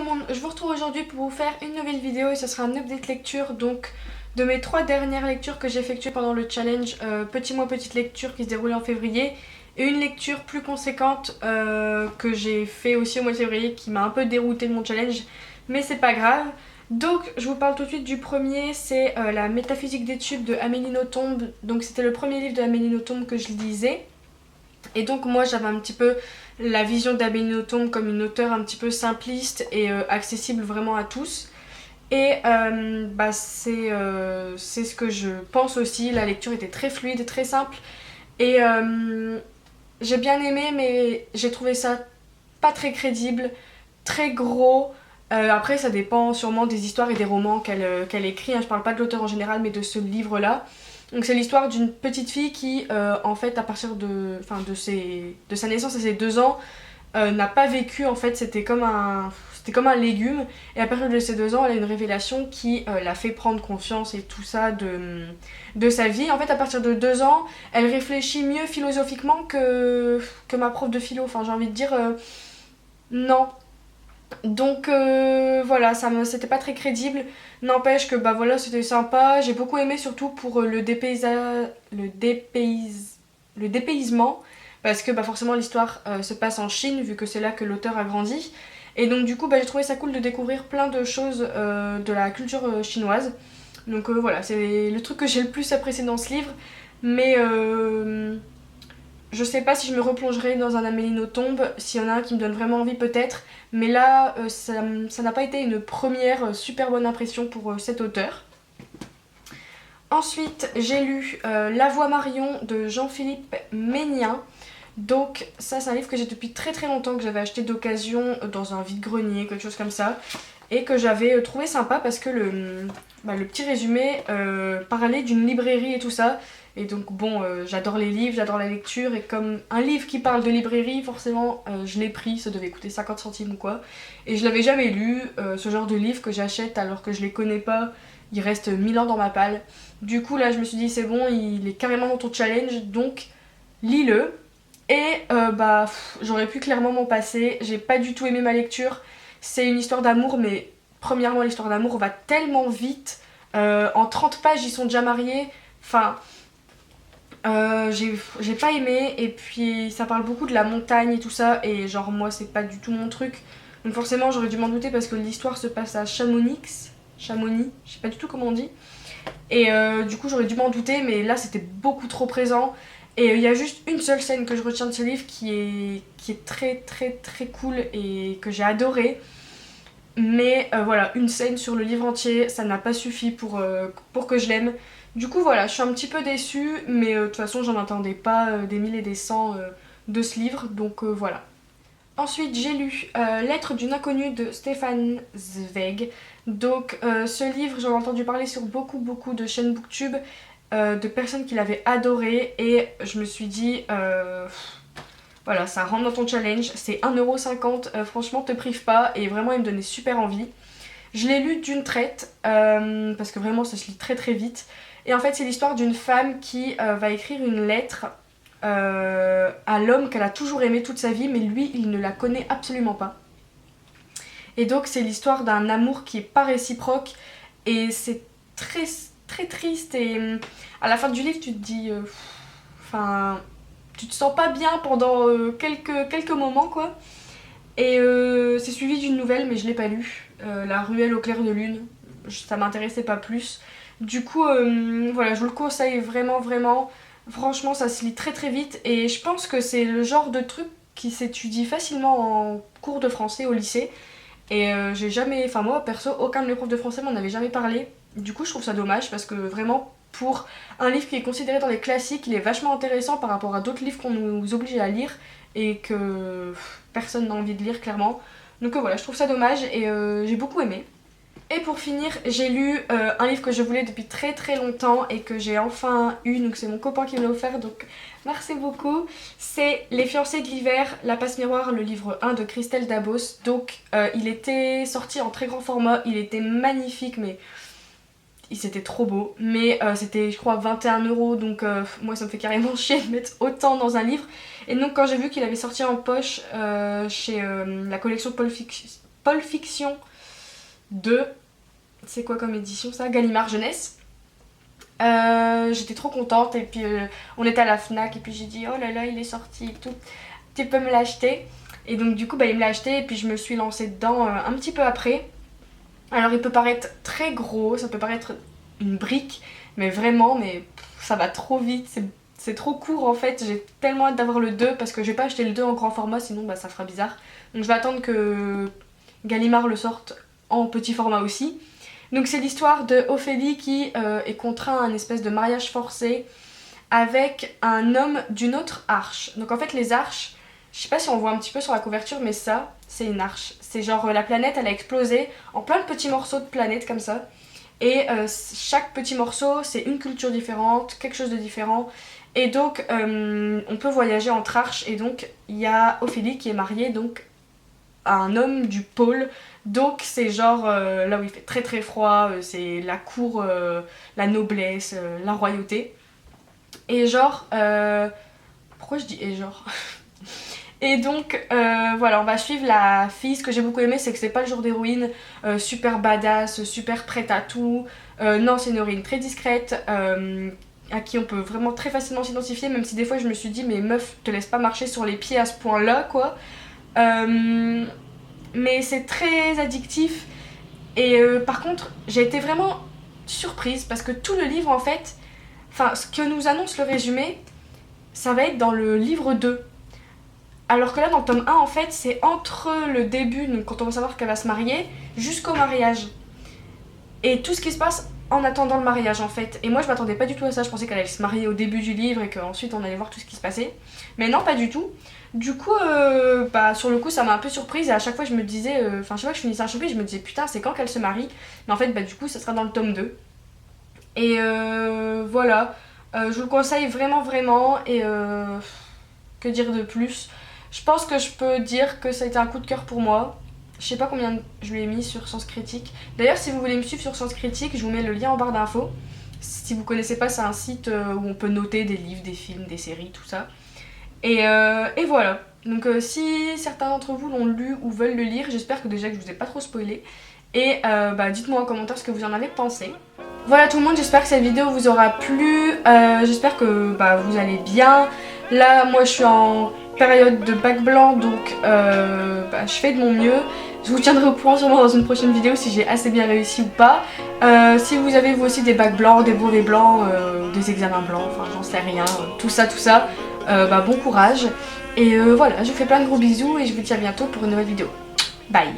monde, je vous retrouve aujourd'hui pour vous faire une nouvelle vidéo et ce sera un update lecture donc de mes 3 dernières lectures que j'ai effectuées pendant le challenge Petit mois petite lecture qui se déroulait en février et une lecture plus conséquente que j'ai fait aussi au mois de février qui m'a un peu déroutée de mon challenge, mais c'est pas grave. Donc je vous parle tout de suite du premier, c'est la métaphysique des tubes de Amélie Nothomb. Donc c'était le premier livre de Amélie Nothomb que je lisais. Et donc moi j'avais un petit peu la vision d'Amélie Nothomb comme une auteure un petit peu simpliste et accessible vraiment à tous. Et c'est ce que je pense aussi, la lecture était très fluide, très simple. Et j'ai bien aimé mais j'ai trouvé ça pas très crédible, très gros. Après ça dépend sûrement des histoires et des romans qu'elle écrit, hein. Je parle pas de l'auteur en général mais de ce livre là. Donc c'est l'histoire d'une petite fille qui, en fait, à partir de sa naissance à ses 2 ans, n'a pas vécu, en fait, c'était comme un légume. Et à partir de ses 2 ans, elle a une révélation qui la fait prendre conscience et tout ça de sa vie. En fait, à partir de 2 ans, elle réfléchit mieux philosophiquement que ma prof de philo. Enfin, j'ai envie de dire, non, donc voilà, c'était pas très crédible. N'empêche que bah voilà, c'était sympa. J'ai beaucoup aimé surtout pour le dépaysement. Parce que bah forcément l'histoire se passe en Chine vu que c'est là que l'auteur a grandi. Et donc du coup bah, j'ai trouvé ça cool de découvrir plein de choses de la culture chinoise. Donc voilà, c'est le truc que j'ai le plus apprécié dans ce livre. Mais je sais pas si je me replongerai dans un Amélie Nothomb, s'il y en a un qui me donne vraiment envie peut-être, mais là ça n'a pas été une première super bonne impression pour cet auteur. Ensuite j'ai lu La Voix Marion de Jean-Philippe Ménien. Donc ça c'est un livre que j'ai depuis très très longtemps, que j'avais acheté d'occasion dans un vide-grenier, quelque chose comme ça, et que j'avais trouvé sympa parce que le petit résumé parlait d'une librairie et tout ça. Et donc bon, j'adore les livres, j'adore la lecture, et comme un livre qui parle de librairie, forcément je l'ai pris, ça devait coûter 50 centimes ou quoi. Et je l'avais jamais lu, ce genre de livre que j'achète alors que je les connais pas, il reste 1000 ans dans ma palle. Du coup là je me suis dit c'est bon, il est carrément dans ton challenge, donc lis-le. Et j'aurais pu clairement m'en passer, j'ai pas du tout aimé ma lecture. C'est une histoire d'amour, mais premièrement l'histoire d'amour va tellement vite. En 30 pages ils sont déjà mariés, enfin... j'ai pas aimé, et puis ça parle beaucoup de la montagne et tout ça, et genre moi c'est pas du tout mon truc. Donc forcément j'aurais dû m'en douter parce que l'histoire se passe à Chamonix, je sais pas du tout comment on dit. Et du coup j'aurais dû m'en douter, mais là c'était beaucoup trop présent. Et il y a juste une seule scène que je retiens de ce livre qui est très très très cool et que j'ai adoré. Mais voilà, une scène sur le livre entier, ça n'a pas suffi pour que je l'aime. Du coup voilà, je suis un petit peu déçue, mais de toute façon j'en attendais pas des mille et des cents de ce livre, donc voilà. Ensuite j'ai lu Lettre d'une inconnue de Stéphane Zweig. Donc ce livre, j'en ai entendu parler sur beaucoup de chaînes booktube, de personnes qui l'avaient adoré, et je me suis dit voilà, ça rentre dans ton challenge, c'est 1,50€, franchement te prive pas, et vraiment il me donnait super envie. Je l'ai lu d'une traite, parce que vraiment ça se lit très très vite. Et en fait c'est l'histoire d'une femme qui va écrire une lettre à l'homme qu'elle a toujours aimé toute sa vie, mais lui il ne la connaît absolument pas. Et donc c'est l'histoire d'un amour qui est pas réciproque, et c'est très très triste, et à la fin du livre tu te dis... Enfin... tu te sens pas bien pendant quelques moments quoi. Et c'est suivi d'une nouvelle, mais je l'ai pas lue, La Ruelle au clair de lune. Ça m'intéressait pas plus. Du coup voilà, je vous le conseille vraiment vraiment. Franchement ça se lit très très vite, et je pense que c'est le genre de truc qui s'étudie facilement en cours de français au lycée. Et j'ai jamais, enfin moi perso, aucun de mes profs de français m'en avait jamais parlé. Du coup je trouve ça dommage parce que vraiment pour un livre qui est considéré dans les classiques, il est vachement intéressant par rapport à d'autres livres qu'on nous oblige à lire et que personne n'a envie de lire clairement. Donc voilà, je trouve ça dommage, et j'ai beaucoup aimé. Et pour finir, j'ai lu un livre que je voulais depuis très très longtemps et que j'ai enfin eu, donc c'est mon copain qui me l'a offert, donc merci beaucoup. C'est Les fiancés de l'hiver, La passe miroir, le livre 1 de Christelle Dabos. Donc il était sorti en très grand format, il était magnifique, mais c'était trop beau. Mais c'était je crois 21€, donc moi ça me fait carrément chier de mettre autant dans un livre. Et donc quand j'ai vu qu'il avait sorti en poche chez la collection Pulp Fiction de... C'est quoi comme édition ça? Gallimard Jeunesse. J'étais trop contente et puis on était à la Fnac et puis j'ai dit oh là là il est sorti et tout, tu peux me l'acheter. Et donc du coup bah, il me l'a acheté et puis je me suis lancée dedans un petit peu après. Alors il peut paraître très gros, ça peut paraître une brique, mais vraiment mais ça va trop vite, c'est trop court en fait. J'ai tellement hâte d'avoir le 2 parce que je vais pas acheter le 2 en grand format sinon bah, ça fera bizarre. Donc je vais attendre que Gallimard le sorte en petit format aussi. Donc c'est l'histoire de Ophélie qui est contraint à un espèce de mariage forcé avec un homme d'une autre arche. Donc en fait les arches, je sais pas si on voit un petit peu sur la couverture mais ça c'est une arche. C'est genre la planète elle a explosé en plein de petits morceaux de planète comme ça. Et chaque petit morceau c'est une culture différente, quelque chose de différent. Et donc on peut voyager entre arches et donc il y a Ophélie qui est mariée donc à un homme du pôle. Donc c'est genre là où il fait très très froid, c'est la cour, la noblesse, la royauté. Et genre... pourquoi je dis et genre Et donc voilà, on va suivre la fille. Ce que j'ai beaucoup aimé c'est que c'est pas le genre d'héroïne super badass, super prête à tout. Non, c'est une héroïne très discrète, à qui on peut vraiment très facilement s'identifier, même si des fois je me suis dit mais meuf te laisse pas marcher sur les pieds à ce point là quoi. Mais c'est très addictif et par contre j'ai été vraiment surprise parce que tout le livre en fait, enfin ce que nous annonce le résumé, ça va être dans le livre 2. Alors que là dans le tome 1 en fait c'est entre le début, donc quand on va savoir qu'elle va se marier, jusqu'au mariage. Et tout ce qui se passe en attendant le mariage en fait. Et moi je m'attendais pas du tout à ça, je pensais qu'elle allait se marier au début du livre et qu'ensuite on allait voir tout ce qui se passait. Mais non, pas du tout. Du coup, bah, sur le coup ça m'a un peu surprise et à chaque fois je me disais, enfin chaque fois que je finissais un chapitre je me disais putain c'est quand qu'elle se marie. Mais en fait bah du coup ça sera dans le tome 2. Et voilà, je vous le conseille vraiment vraiment et que dire de plus. Je pense que je peux dire que ça a été un coup de cœur pour moi. Je sais pas combien je lui ai mis sur Sens Critique. D'ailleurs, si vous voulez me suivre sur Sens Critique, je vous mets le lien en barre d'infos. Si vous connaissez pas, c'est un site où on peut noter des livres, des films, des séries, tout ça. Et voilà. Donc si certains d'entre vous l'ont lu ou veulent le lire, j'espère que déjà que je vous ai pas trop spoilé. Et bah, dites-moi en commentaire ce que vous en avez pensé. Voilà tout le monde, j'espère que cette vidéo vous aura plu. J'espère que bah, vous allez bien. Là, moi je suis en période de bac blanc, donc bah, je fais de mon mieux. Je vous tiendrai au courant sûrement dans une prochaine vidéo si j'ai assez bien réussi ou pas. Si vous avez vous aussi des bacs blancs, des brevets blancs, des examens blancs, enfin j'en sais rien, tout ça, bah, bon courage. Et voilà, je vous fais plein de gros bisous et je vous dis à bientôt pour une nouvelle vidéo. Bye!